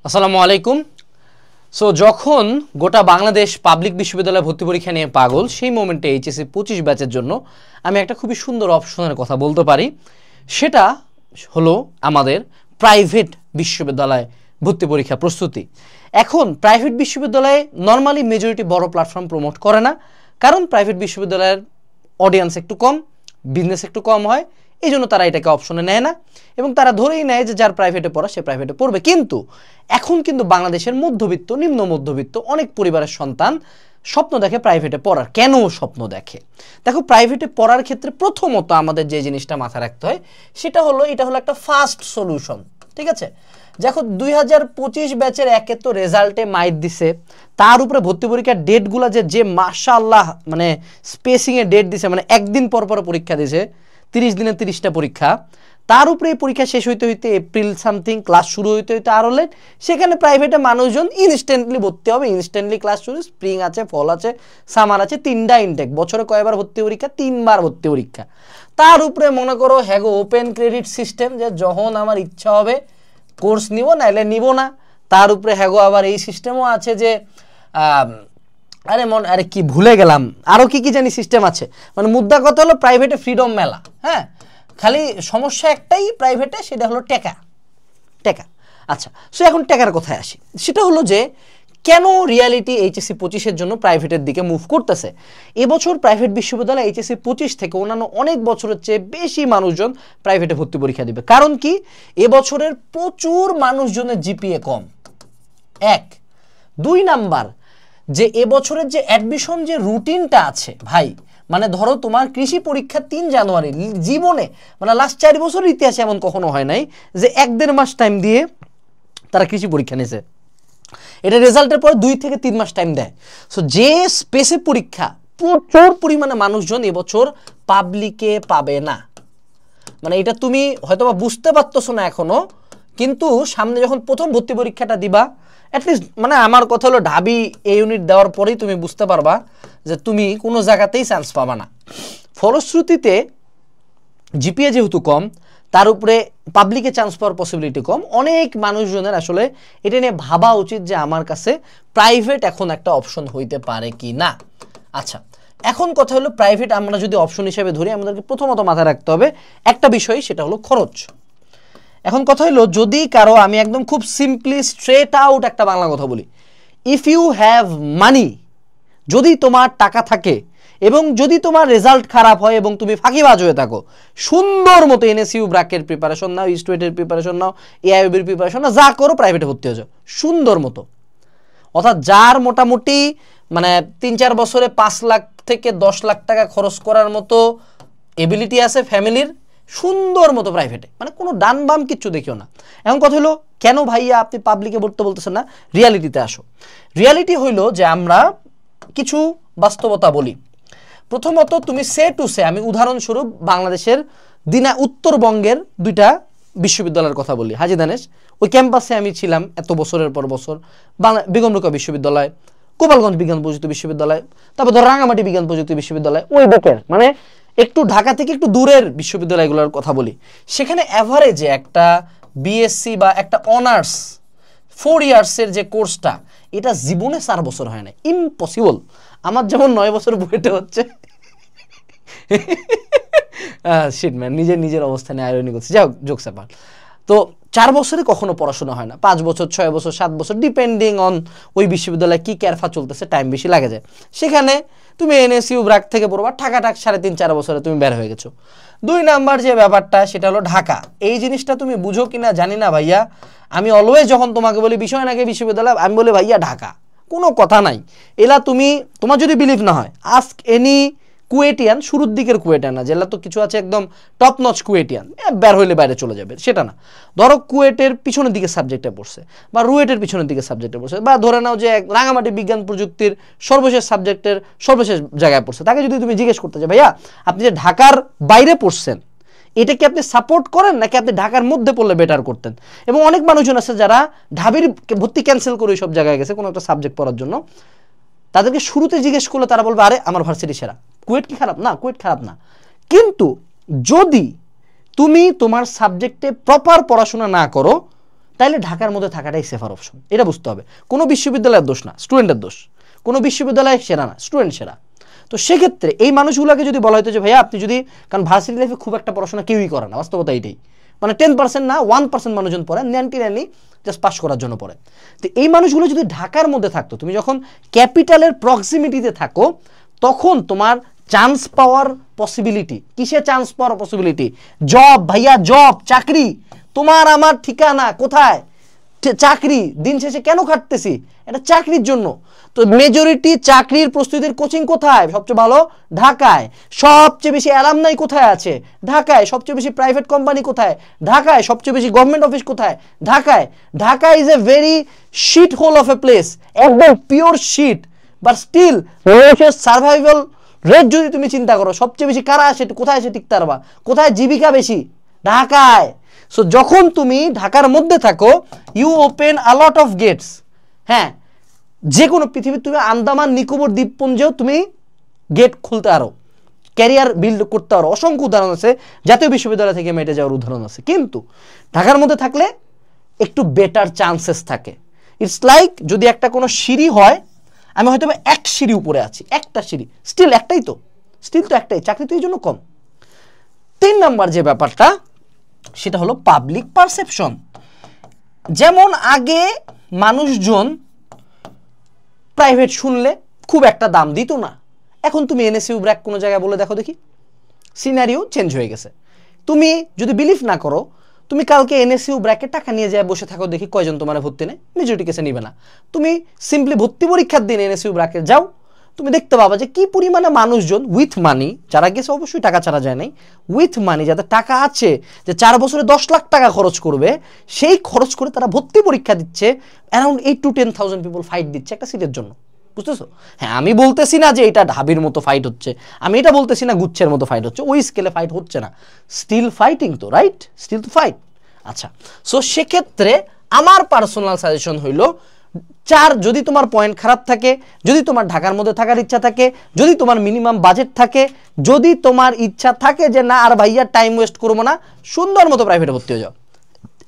আসসালামু আলাইকুম। সো যখন গোটা বাংলাদেশ পাবলিক বিশ্ববিদ্যালয় ভর্তি পরীক্ষা নিয়ে পাগল, সেই মোমেন্টে এইচএসসি 25 ব্যাচের জন্য আমি একটা খুবই সুন্দর অপশনের কথা বলতে পারি। সেটা হলো আমাদের প্রাইভেট বিশ্ববিদ্যালয় ভর্তি পরীক্ষা প্রস্তুতি। এখন প্রাইভেট বিশ্ববিদ্যালয়ে নর্মালি মেজরিটি বড় প্ল্যাটফর্ম প্রমোট করে না, কারণ প্রাইভেট বিশ্ববিদ্যালয়ের অডিয়েন্স একটু কম, বিজনেস একটু কম হয়, এই জন্য তারা এটাকে অপশনে নেয় না এবং তারা ধরেই নেয় যে যার প্রাইভেটে পড়া সে প্রাইভেটে পড়বে। কিন্তু এখন কিন্তু বাংলাদেশের মধ্যবিত্ত, নিম্ন মধ্যবিত্ত অনেক পরিবারের সন্তান স্বপ্ন দেখে প্রাইভেটে পড়ার। কেন স্বপ্ন দেখে? দেখো, প্রাইভেটে পড়ার ক্ষেত্রে প্রথমত আমাদের যে জিনিসটা মাথায় রাখতে হয় সেটা হলো, এটা হলো একটা ফাস্ট সলিউশন। ঠিক আছে, দেখো 2025 ব্যাচের একে তো রেজাল্টে মাইট দিছে, তার উপরে ভর্তি পরীক্ষার ডেটগুলো যে মাশাআল্লাহ মানে স্পেসিংয়ে ডেট দিছে, মানে একদিন পর পর পরীক্ষা দিছে, 30 দিনে 30টা পরীক্ষা। তার উপরে এই পরীক্ষা শেষ হইতে হইতে এপ্রিল সামথিং, ক্লাস শুরু হইতে হইতে আরও লেট। সেখানে প্রাইভেটে মানুষজন ইনস্ট্যান্টলি ভর্তি হবে, ইনস্ট্যান্টলি ক্লাস শুরু, স্প্রিং আছে, ফল আছে, সামার আছে, 3টা ইনটেক, বছরে কয়বার ভর্তি পরীক্ষা? 3বার ভর্তি পরীক্ষা। তার উপরে মনে করো হ্যাগো ওপেন ক্রেডিট সিস্টেম, যে যখন আমার ইচ্ছা হবে কোর্স নিব, নাইলে নিব না। তার উপরে হ্যাগো আবার এই সিস্টেমও আছে যে আরে কি ভুলে গেলাম, আরও কি কি জানি সিস্টেম আছে। মানে মুদ্রা কথা হলো প্রাইভেটে ফ্রিডম মেলা। হ্যাঁ, খালি সমস্যা একটাই প্রাইভেটে, সেটা হলো টেকা। আচ্ছা, সো এখন টেকার কথায় আসি। সেটা হলো যে কেন রিয়ালিটি এইচএসসি 25-এর জন্য প্রাইভেটের দিকে মুভ করতেছে। এবছর প্রাইভেট বিশ্ববিদ্যালয় এইচএসসি 25 থেকে অন্যান্য অনেক বছরের চেয়ে বেশি মানুষজন প্রাইভেটে ভর্তি পরীক্ষা দিবে। কারণ কি? এবছরের প্রচুর মানুষজনের জিপিএ কম, 1। 2 নাম্বার, যে এবছরের যে অ্যাডমিশন যে রুটিনটা আছে ভাই, মানে ধরো তোমার কৃষি পরীক্ষা 3 জানুয়ারি, জীবনে মানে লাস্ট 4 বছরের ইতিহাসে এমন কখনো হয় নাই যে 1-1.5 মাস টাইম দিয়ে তারা কৃষি পরীক্ষা নিয়েছে। এটা রেজাল্টের পর 2 থেকে 3 মাস টাইম দেয়। সো যে স্পেসে পরীক্ষা, প্রচুর পরিমাণে মানুষজন এবছর পাবলিকে পাবে না। মানে এটা তুমি হয়তোবা বুঝতে পারতেছো না এখনো, কিন্তু সামনে যখন প্রথম ভর্তি পরীক্ষাটা দিবা, অ্যাটলিস্ট মানে আমার কথা হলো ঢাবি এ ইউনিট দেওয়ার পরেই তুমি বুঝতে পারবা যে তুমি কোনো জায়গাতেই চান্স পাবা না। ফলশ্রুতিতে জিপিএ যেহেতু কম, তার উপরে পাবলিকে চান্স পাওয়ার পসিবিলিটি কম, অনেক মানুষজনের আসলে এটা নিয়ে ভাবা উচিত যে আমার কাছে প্রাইভেট এখন একটা অপশন হইতে পারে কি না। আচ্ছা, এখন কথা হলো প্রাইভেট আমরা যদি অপশন হিসেবে ধরি, আমাদেরকে প্রথমত মাথায় রাখতে হবে একটা বিষয়, সেটা হলো খরচ। এখন কথা হলো, যদি কারো, আমি একদম খুব সিম্পলি স্ট্রেট আউট একটা বাংলা কথা বলি, ইফ ইউ হ্যাভ মানি, যদি তোমার টাকা থাকে এবং যদি তোমার রেজাল্ট খারাপ হয় এবং তুমি ফাঁকিবাজ হয়ে থাকো, সুন্দর মতো এনএসইউ ব্র্যাকের প্রিপারেশন নাও, ইস্টওয়েটের প্রিপারেশন নাও, এআইবির প্রিপারেশন নাও, যা করো প্রাইভেটে ভর্তি হয়ে যাও সুন্দর মতো। অর্থাৎ যার মোটামুটি মানে 3-4 বছরে 5 লাখ থেকে 10 লাখ টাকা খরচ করার মতো এবিলিটি আছে ফ্যামিলির, সুন্দর মতো প্রাইভেটে, মানে কোনো ডান বাম কিচ্ছু দেখিও না। এখন কথা হলো, কেন ভাইয়া আপনি পাবলিকে ভর্তি বলতেছেন না? রিয়ালিটিতে আসো। রিয়ালিটি হইলো যে আমরা কিছু বাস্তবতা বলি। প্রথমত তুমি সে টু সে, আমি উদাহরণস্বরূপ বাংলাদেশের উত্তরবঙ্গের 2টা বিশ্ববিদ্যালয়ের কথা বলি। হাজী দানেশ, ওই ক্যাম্পাসে আমি ছিলাম এত বছরের পর বছর। বেগম রোকেয়া বিশ্ববিদ্যালয়, গোপালগঞ্জ বিজ্ঞান প্রযুক্তি বিশ্ববিদ্যালয়, তারপর ধর রাঙামাটি বিজ্ঞান প্রযুক্তি বিশ্ববিদ্যালয়, ওই বুকের মানে একটু ঢাকা থেকে একটু দূরের বিশ্ববিদ্যালয়গুলোর কথা বলি। সেখানে অ্যাভারেজে একটা বিএসসি বা একটা অনার্স 4 ইয়ার্সের যে কোর্সটা, এটা জীবনে 4 বছর হয় না, ইম্পসিবল। আমার যেমন 9 বছর বুয়েটে হচ্ছে, শিট ম্যান, নিজের অবস্থানে আয়রনি করছে, যাও জোকস অ্যাপার্ট। তো 4 বছরে কখনো পড়াশোনা হয় না, 5 বছর, 6 বছর, 7 বছর, ডিপেন্ডিং অন ওই বিশ্ববিদ্যালয়ে কি ক্যারফা চলতেছে, টাইম বেশি লাগে যায়। সেখানে তুমি এনএসইউ ব্র্যাক থেকে পড়বা, ঠাক 3.5-4 বছরে তুমি বের হয়ে গেছো। 2 নাম্বার যে ব্যাপারটা, সেটা হলো ঢাকা। এই জিনিসটা তুমি বুঝো কিনা জানি না ভাইয়া, আমি অলওয়েজ যখন তোমাকে বলি বিষয় নাকি বিশ্ববিদ্যালয়, আমি বলি ভাইয়া ঢাকা, কোনো কথা নাই। এলা তোমার যদি বিলিভ না হয়, আস্ক এনি কুয়েটিয়ান, শুরুর দিকের কুয়েটিয়ান না, যেগুলো তো কিছু আছে একদম টপ নচ কুয়েটিয়ান, বের হইলে বাইরে চলে যাবে, সেটা না। ধরো কুয়েটের পিছনের দিকে সাবজেক্টে পড়ছে, বা রুয়েটের পিছনের দিকে সাবজেক্টে পড়ছে, বা ধরে নাও যে রাঙামাটি বিজ্ঞান প্রযুক্তির সর্বশেষ সাবজেক্টের সর্বশেষ জায়গায় পড়ছে, তাকে যদি তুমি জিজ্ঞেস করতে চাও ভাইয়া আপনি যে ঢাকার বাইরে পড়ছেন, এটা কি আপনি সাপোর্ট করেন নাকি আপনি ঢাকার মধ্যে পড়লে বেটার করতেন? এবং অনেক মানুষজন আছে যারা ঢাবির ভর্তি ক্যান্সেল করে সব জায়গায় গেছে কোনো একটা সাবজেক্ট পড়ার জন্য, তাদেরকে শুরুতে জিজ্ঞেস করলে তারা বলবে আরে আমার ভার্সিটি সেরা, কুয়েট কি খারাপ? না, কুয়েট খারাপ না। কিন্তু যদি তুমি তোমার সাবজেক্টে প্রপার পড়াশোনা না করো, তাহলে ঢাকার মধ্যে থাকাটাই সেফার অপশন। এটা বুঝতে হবে। কোনো বিশ্ববিদ্যালয়ের দোষ না, স্টুডেন্টের দোষ। কোনো বিশ্ববিদ্যালয় সেরা না, স্টুডেন্ট সেরা। তো সেক্ষেত্রে এই মানুষগুলোকে যদি বলা হতো যে ভাইয়া আপনি যদি, কারণ ভার্সিটি লাইফে খুব একটা পড়াশোনা কেউই করে না, বাস্তবতা এইটাই, মানে 10% না 1% মানুষজন পড়ে, 99 জাস্ট পাস করার জন্য পড়ে। তো এই মানুষগুলো যদি ঢাকার মধ্যে থাকতো, তুমি যখন ক্যাপিটালের প্রক্সিমিটিতে থাকো তখন তোমার চান্স পাওয়ার পসিবিলিটি, কিসে চান্স পাওয়ার পসিবিলিটি? জব ভাইয়া, জব, চাকরি। তোমার আমার ঠিকানা কোথায়? চাকরি। দিন শেষে কেন খাটতেছি? এটা চাকরির জন্য। তো মেজরিটি চাকরির প্রস্তুতির কোচিং কোথায় সবচেয়ে ভালো? ঢাকায়। সবচেয়ে বেশি অ্যালামনাই কোথায় আছে? ঢাকায়। সবচেয়ে বেশি প্রাইভেট কোম্পানি কোথায়? ঢাকায়। সবচেয়ে বেশি গভর্নমেন্ট অফিস কোথায়? ঢাকায়। Dhaka is a very shit hole of a place, একদম pure shit, but still survival rate যদি তুমি চিন্তা করো, সবচেয়ে বেশি কারা আসে, কোথায় এসে টিকতে পারবা? কোথায় জীবিকা বেশি? ঢাকায়। সো যখন তুমি ঢাকার মধ্যে থাকো, you open a lot of gates. হ্যাঁ, যে কোনো পৃথিবীর, তুমি আন্দামান নিকোবর দ্বীপপুঞ্জেও তুমি গেট খুলতে পারো, ক্যারিয়ার বিল্ড করতে পারো। অসংখ্য উদাহরণ আছে, জাতীয় বিশ্ববিদ্যালয় থেকে মেটে যাওয়ার উদাহরণ আছে। কিন্তু ঢাকার মধ্যে থাকলে একটু বেটার চান্সেস থাকে। ইটস লাইক যদি একটা কোনো সিঁড়ি হয়, আমি হয়তো এক সিঁড়ি উপরে আছি, একটা সিঁড়ি, স্টিল একটাই তো, স্টিল তো একটাই, চাকরি তো এই জন্য কম। 3 নাম্বার যে ব্যাপারটা, সেটা হলো পাবলিক পারসেপশন। যেমন আগে মানুষজন প্রাইভেট শুনলে খুব একটা দাম দিত না, এখন তুমি এনএসইউ ব্র্যাক কোনো জায়গায় বলে দেখো দেখি, সিনারিও চেঞ্জ হয়ে গেছে। তুমি যদি বিলিভ না করো, তুমি কালকে এনএসইউ ব্র্যাকে টাকা নিয়ে যায় বসে থাকো, দেখি কয়জন তোমার ভর্তি নেয়। মেজরিটি কেসে নিবে না। তুমি সিম্পলি ভর্তি পরীক্ষার দিন এনএসইউ ব্র্যাকে যাও, তুমি দেখতে পাবা যে কি পরিমাণে মানুষজন উইথ মানি, যারা গেছে অবশ্যই টাকা ছাড়া যায় নাই, উইথ মানি, যাদের টাকা আছে, যে 4 বছরে 10 লাখ টাকা খরচ করবে, সেই খরচ করে তারা ভর্তি পরীক্ষা দিচ্ছে। অ্যারাউন্ড 8 to 10,000 পিপল ফাইট দিচ্ছে একটা সিটের জন্য, বুঝতেছো? হ্যাঁ, আমি বলতেছি না যে এটা ঢাবির মতো ফাইট হচ্ছে, আমি এটা বলতেছি না গুচ্ছের মতো ফাইট হচ্ছে, ওই স্কেলে ফাইট হচ্ছে না, স্টিল ফাইটিং তো, রাইট? স্টিল তো ফাইট। আচ্ছা, সো সেক্ষেত্রে আমার পার্সোনাল সাজেশন হইল, যদি তোমার পয়েন্ট খারাপ থাকে, যদি তোমার ঢাকার মধ্যে থাকার ইচ্ছা থাকে, যদি তোমার মিনিমাম বাজেট থাকে, যদি তোমার ইচ্ছা থাকে যে না আর ভাইয়া টাইম ওয়েস্ট করবো না, সুন্দর মতো প্রাইভেটে ভর্তি হয়ে যাও।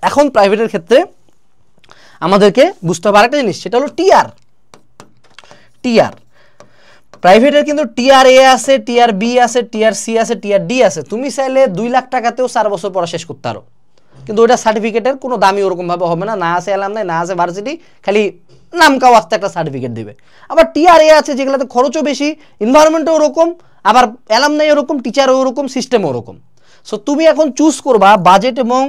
এখন প্রাইভেটের ক্ষেত্রে আমাদেরকে বুঝতে হবে আরেকটা জিনিস, সেটা হলো টিআর। প্রাইভেটের কিন্তু টিআর এ আছে, টিআর বি আছে, টিআর সি আছে, টিআর ডি আছে। তুমি চাইলে 2 লাখ টাকাতেও 4 বছর পড়া শেষ করতে পারো, কিন্তু ওইটা সার্টিফিকেটের কোনো দামই ওরকম ভাবে হবে না, না আছে অ্যালামনাই, না আছে ভার্সিটি, খালি নাম কাও আসতে একটা সার্টিফিকেট দিবে। আবার টিআর এ আছে যেগুলোতে খরচও বেশি, এনভায়রনমেন্টও ওরকম, আবার অ্যালামনাই ওরকম, টিচারও ওরকম, সিস্টেমও ওরকম। সো তুমি এখন চুজ করবা বাজেট এবং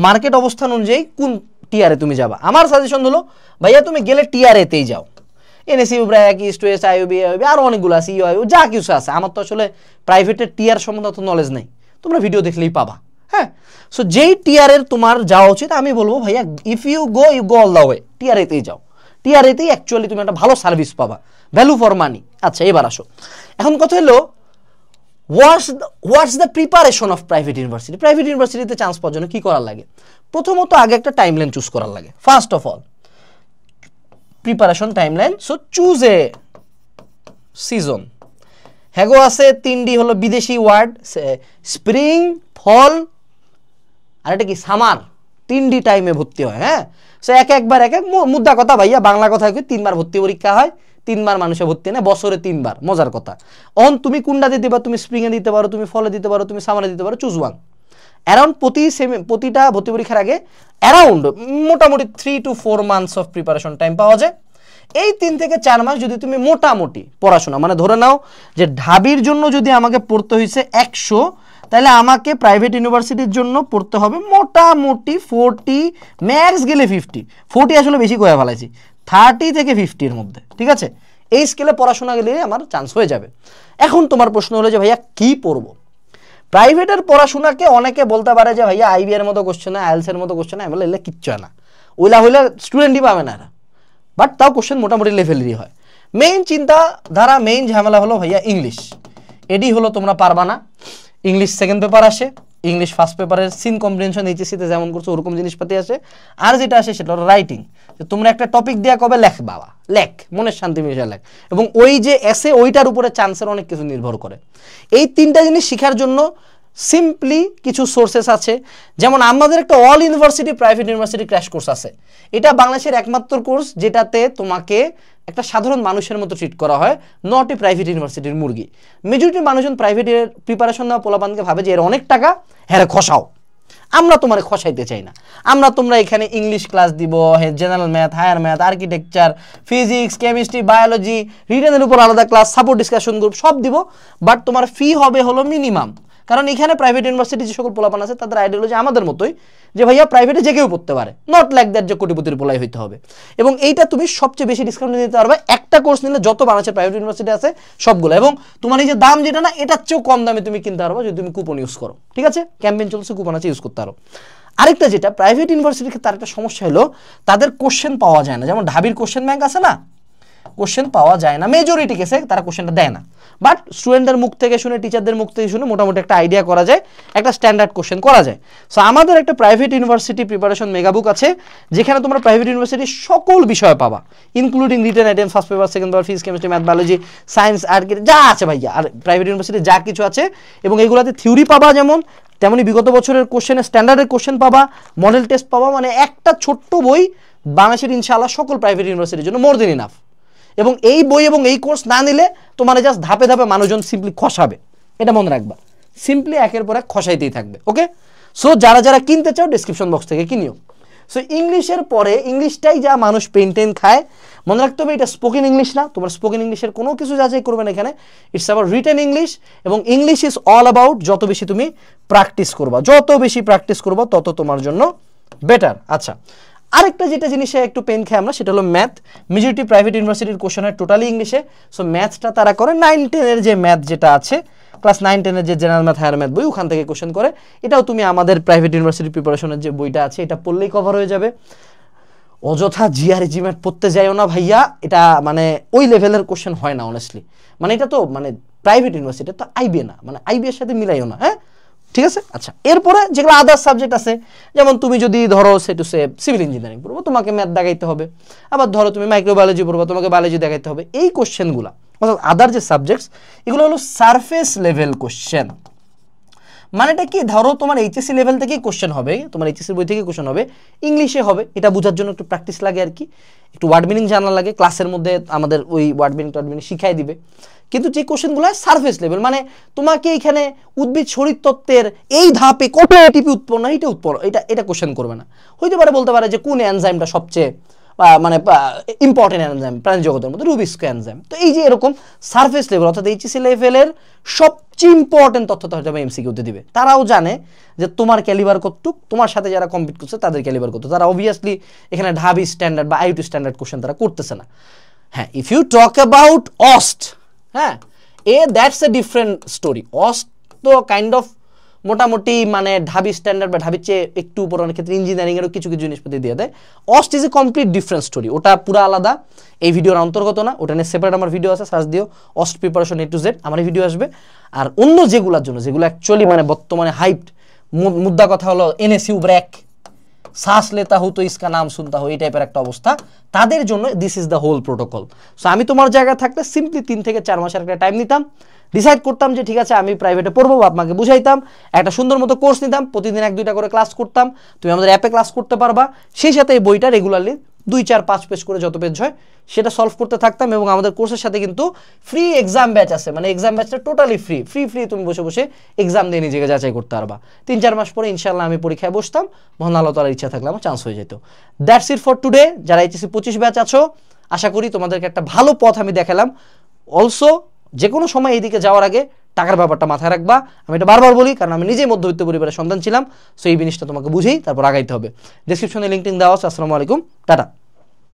মার্কেট অবস্থান অনুযায়ী কোন টিআর এ তুমি যাবা। আমার সাজেশন হলো ভাইয়া তুমি গেলে টিআর এতেই যাও। NSU BRAC, east West, IOB, আরও অনেকগুলো আছে, ইউআইও, যা কিছু আছে। আমার তো আসলে প্রাইভেটের টিআর সম্বন্ধে অত নলেজ নেই, তোমরা ভিডিও দেখলেই পাবা। হ্যাঁ, সো যেই টিআর এর তোমার যাওয়া উচিত, আমি বলবো ভাইয়া if you go all the way, TR এতেই যাও। টিআর এতেই অ্যাকচুয়ালি তুমি একটা ভালো সার্ভিস পাবা, ভ্যালু ফর মানি। আচ্ছা, এবার আসো, এখন কথা হলো what's the preparation of private university. Private ইউনিভার্সিটিতে চান্স পাওয়ার জন্য কি করার লাগে? প্রথমত আগে একটা টাইমলাইন চুজ করার লাগে। First of all preparation timeline. So choose a season. হ্যাগো আছে 3ডি হলো বিদেশি ওয়ার্ড, স্প্রিং, ফল, আর এটা কি সামার, 3ডি টাইমে ভর্তি হয়। হ্যাঁ, সো একবার এক মুদ্রা কথা ভাইয়া, বাংলা কথা কি 3 বার ভর্তি পরীক্ষা হয়, 3 বার মানুষে ভর্তি নেয়, বছরে 3 বার। মজার কথা, তুমি কোনটা দিতে পারো? তুমি স্প্রিংয়ে দিতে পারো, তুমি ফলে দিতে পারো, তুমি সামারে দিতে পারো, চুজ ওয়ান। অ্যারাউন্ড প্রতিটা ভর্তি পরীক্ষার আগে অ্যারাউন্ড মোটামুটি 3 to 4 months of preparation time পাওয়া যায়। এই 3 থেকে 4 মাস যদি তুমি মোটামুটি পড়াশোনা, মানে ধরে নাও যে ঢাবির জন্য যদি আমাকে পড়তে হয়েছে 100, তাহলে আমাকে প্রাইভেট ইউনিভার্সিটির জন্য পড়তে হবে মোটামুটি 40, ম্যাক্স গেলে 50। 40 আসলে বেশি করে ফেলাইছি, 30 থেকে 50-এর মধ্যে, ঠিক আছে? এই স্কেলে পড়াশোনা গেলে আমার চান্স হয়ে যাবে। এখন তোমার প্রশ্ন হলো যে ভাইয়া কি পড়বো? প্রাইভেটের পড়াশোনাকে অনেকে বলতে পারে যে ভাইয়া আইবি এর মতো কোশ্চেন না, আইএলস এর মতো কোশ্চেন না, বলে এলে কিচ্ছু হয় না, ওইলা হইলে স্টুডেন্টই পাবে না এরা, বাট তাও কোশ্চেন মোটামুটি লেভেলেরই হয়। মেইন চিন্তাধারা, মেইন ঝামেলা হলো ভাইয়া ইংলিশ। এডি হলো তোমরা পারবা না, ইংলিশ সেকেন্ড পেপার আসে, ইংলিশ ফার্স্ট পেপারের সিন কম্প্রিহেনশন এইচএসসিতে যেমন করছো ওরকম জিনিসপাতি আসে। আর যেটা আসে সেটা হলো রাইটিং, তোমরা একটা টপিক দেওয়া কবে লেখ বাবা, লেখ, মনের শান্তি মিশে লেখ, এবং ওই যে এসে ওইটার উপরে চান্সের অনেক কিছু নির্ভর করে। এই 3টা জিনিস শেখার জন্য সিম্পলি কিছু সোর্সেস আছে, যেমন আমাদের একটা all university private university crash course আছে। এটা বাংলাদেশের একমাত্র কোর্স যেটাতে তোমাকে একটা সাধারণ মানুষের মতো ট্রিট করা হয়, নট এ প্রাইভেট ইউনিভার্সিটির মুরগি। মেজরিটি মানুষজন প্রাইভেটের প্রিপারেশন নেওয়া পোলাপানকে ভাবে যে এর অনেক টাকা, হ্যাঁ খসাও। আমরা তোমার খসাইতে চাই না। তোমরা এখানে ইংলিশ ক্লাস দিব, general math, higher math, architecture, physics, chemistry, biology, রিটেনের উপর আলাদা ক্লাস, সাপোর্ট ডিসকাশন গ্রুপ সব দিব, বাট তোমার ফি হবে হলো মিনিমাম। কারণ এখানে প্রাইভেট ইউনিভার্সিটি যে সকল পোলাপান আছে তাদের আইডিয়োলজি আমাদের মতোই, যে ভাইয়া প্রাইভেটে যে কেউ পড়তে পারে, নট লাইক দ্যাট যে কোটিপতির পোলাই হইতে হবে। এবং এইটা তুমি সবচেয়ে বেশি ডিসকাউন্ট নিতে পারবে একটা কোর্স নিলে, যত বাংলাদেশের প্রাইভেট ইউনিভার্সিটি আছে সবগুলো। এবং তোমার এই যে দাম যেটা না, এটার চেয়েও কম দামে তুমি কিনতে পারবো যদি তুমি কুপন ইউজ করো। ঠিক আছে, ক্যাম্পেইন চলছে, কুপন আছে, ইউজ করতে পারো। আরেকটা যেটা প্রাইভেট ইউনিভার্সিটির তার একটা সমস্যা হলো তাদের কোশ্চেন পাওয়া যায় না। যেমন ঢাবির কোশ্চেন ব্যাংক আছে না, কোশ্চেন পাওয়া যায় না, মেজরিটি কেসে তারা কোশ্চেনটা দেয় না। বাট স্টুডেন্টদের মুখ থেকে শুনে, টিচারদের মুখ থেকে শুনে মোটামুটি একটা আইডিয়া করা যায়, একটা স্ট্যান্ডার্ড কোশ্চেন করা যায়। সো আমাদের একটা প্রাইভেট ইউনিভার্সিটি প্রিপারেশন মেগাবুক আছে, যেখানে তোমরা প্রাইভেট ইউনিভার্সিটির সকল বিষয় পাবা, including written item, first paper, second paper, physics, chemistry, math, biology, science, art, যা আছে ভাইয়া, আর প্রাইভেট ইউনিভার্সিটি যা কিছু আছে। এবং এগুলোতে থিওরি পাবা যেমন, তেমনি বিগত বছরের কোশ্চেনের স্ট্যান্ডার্ডের কোশ্চেন পাবা, মডেল টেস্ট পাবা। মানে একটা ছোট্ট বই বাংলাদেশের ইনশাআল্লাহ সকল প্রাইভেট ইউনিভার্সিটির জন্য মোর দেন ইনাফ। এবং এই বই এবং এই কোর্স না নিলে তোমার জাস্ট ধাপে ধাপে মানুষজন সিম্পলি খসাবে, এটা মনে রাখবা। সিম্পলি একের পর এক খসাইতেই থাকবে। ওকে, সো যারা যারা কিনতে চাও ডিসক্রিপশন বক্স থেকে কিনিও। সো ইংলিশের পরে ইংলিশটাই যা মানুষ পেন খায়, মনে রাখতে হবে এটা স্পোকেন ইংলিশ না। তোমার স্পোকেন ইংলিশের কোনো কিছু যাচাই করবে না এখানে, ইটস অ্যাবাউট রিটেন ইংলিশ। এবং ইংলিশ ইজ অল অ্যাবাউট যত বেশি তুমি প্র্যাকটিস করবা, যত বেশি প্র্যাকটিস করবো তত তোমার জন্য বেটার। আচ্ছা, আরেকটা যেটা জিনিসে একটু পেন খাই আমরা, সেটা হলো ম্যাথ। মেজরিটি প্রাইভেট ইউনিভার্সিটির কোশ্চেন হয় টোটালি ইংলিশে। সো ম্যাথটা তারা করে 9-10 যে ম্যাথ যেটা আছে, ক্লাস 9-10 যে জেনারেল ম্যাথ, হায়ার ম্যাথ বই, ওখান থেকে কোশ্চেন করে। এটাও তুমি আমাদের প্রাইভেট ইউনিভার্সিটি প্রিপারেশনের যে বইটা আছে এটা পড়লেই কভার হয়ে যাবে। অযথা জিআর জিম্যাট পড়তে যাইও না ভাইয়া, এটা মানে ওই লেভেলের কোশ্চেন হয় না অনেস্টলি। মানে এটা তো মানে প্রাইভেট ইউনিভার্সিটি, তো আইবিএ না, মানে আইবিএর সাথে মিলাইও না। হ্যাঁ, ঠিক আছে। আচ্ছা, এরপরে যেগুলো আদার্স সাবজেক্ট আছে, যেমন তুমি যদি ধরো সিভিল ইঞ্জিনিয়ারিং পড়বো, তোমাকে ম্যাথ দেখাইতে হবে। আবার ধরো তুমি মাইক্রোবায়োলজি পড়বো, তোমাকে বায়োলজি দেখাইতে হবে। এই কোশ্চেনগুলো অর্থাৎ আদার যে সাবজেক্টস, এগুলো হলো সারফেস লেভেল কোশ্চেন। মানেটা কি, ধরো তোমার এইচএসসি লেভেল থেকেই কোশ্চেন হবে, তোমার এইচএসসি বই থেকে কোশ্চেন হবে, ইংলিশে হবে। এটা বোঝার জন্য একটু প্র্যাকটিস লাগে আর কি, একটু ওয়ার্ড মিনিং জানা লাগে। ক্লাসের মধ্যে আমাদের ওই ওয়ার্ড মিনিং শিখাই দিবে। কিন্তু যে কোশ্চেনগুলো সারফেস লেভেল, মানে তোমাকে এখানে উদ্ভিদ শরীরতত্ত্বের এই ধাপে কত এটিপি উৎপন্ন, এটা কোশ্চেন করবে না। হইতে পারে বলতে পারে যে কোন এনজাইমটা সবচেয়ে মানে ইম্পর্টেন্ট এনজাইম প্রাণী জগতের মধ্যে, রুবিস্কো এনজাইম। তো এই যে এরকম সারফেস লেভেল অর্থাৎ এইচএসসি লেভেলের সবচেয়ে ইম্পর্টেন্ট তথ্যটা হয়তো এমসিকিউতে দিবে। তারাও জানে যে তোমার ক্যালিবার কতটুক, তোমার সাথে যারা কম্পিট করছে তাদের ক্যালিবার কত। তারা অবভিয়াসলি এখানে ঢাবি স্ট্যান্ডার্ড বা আইউটি স্ট্যান্ডার্ড কোশ্চেন তারা করতেছে না। হ্যাঁ, ইফ ইউ টক অ্যাবাউট অস্ট, হ্যাঁ, দ্যাটস এ ডিফারেন্ট স্টোরি। অস্ট তো কাইন্ড অফ মোটামুটি মানে ঢাবি স্ট্যান্ডার্ড বা ঢাবির চেয়ে একটু উপর, অনেক ক্ষেত্রে ইঞ্জিনিয়ারিংয়েরও কিছু কিছু জিনিসপাতি দিয়ে দেয়। অস্ট is a complete different story, ওটা পুরো আলাদা, এই ভিডিওর অন্তর্গত না। ওটা নিয়ে সেপারেট আমার ভিডিও আছে, সার্চ দিও অস্ট প্রিপারেশন A to Z, আমার ভিডিও আসবে। আর অন্য যেগুলোর জন্য, যেগুলো অ্যাকচুয়ালি মানে বর্তমানে হাইপড, মুদ্রা কথা হলো NSU ব্র্যাক, শ্বাস লেতা হো তো ইসকা নাম শুনতা হো, এই টাইপের একটা অবস্থা, তাদের জন্য this is the whole protocol. So আমি তোমার জায়গায় থাকলে সিম্পলি 3 থেকে 4 মাসের একটা টাইম নিতাম, ডিসাইড করতাম যে ঠিক আছে আমি প্রাইভেটে পড়বো, আপনাকে বুঝাইতাম, একটা সুন্দর মতো কোর্স নিতাম, প্রতিদিন 1-2টা করে ক্লাস করতাম, তুমি আমাদের অ্যাপে ক্লাস করতে পারবা। সেই সাথে এই বইটা রেগুলারলি 2-4-5 পেজ করে যত পেজ হয় সেটা সলভ করতে থাকতাম। এবং আমাদের কোর্সের সাথে কিন্তু ফ্রি এক্সাম ব্যাচ আছে, মানে এক্সাম ব্যাচটা টোটালি ফ্রি তুমি বসে বসে এক্সাম দিয়ে নিজেকে যাচাই করতে পারবা। 3-4 মাস পরে ইনশাল্লাহ আমি পরীক্ষায় বসতাম, মহান আল্লাহ তাআলার ইচ্ছা থাকলে আমার চান্স হয়ে যেত। That's it for today. যারা এইচএসসি 25 ব্যাচ আছো, আশা করি তোমাদেরকে একটা ভালো পথ আমি দেখালাম। অলসো যে কোনো সময় এইদিকে যাওয়ার আগে টাকার ব্যাপারটা মাথায় রাখবা। আমি এটা বারবার বলি, কারণ আমি নিজেই মধ্যবিত্ত পরিবারের সন্তান ছিলাম। সো এই জিনিসটা তোমাকে বুঝেই তারপর আগাইতে হবে। ডেসক্রিপশনে লিঙ্ক দেওয়া আছে। আসসালামু আলাইকুম, টাটা।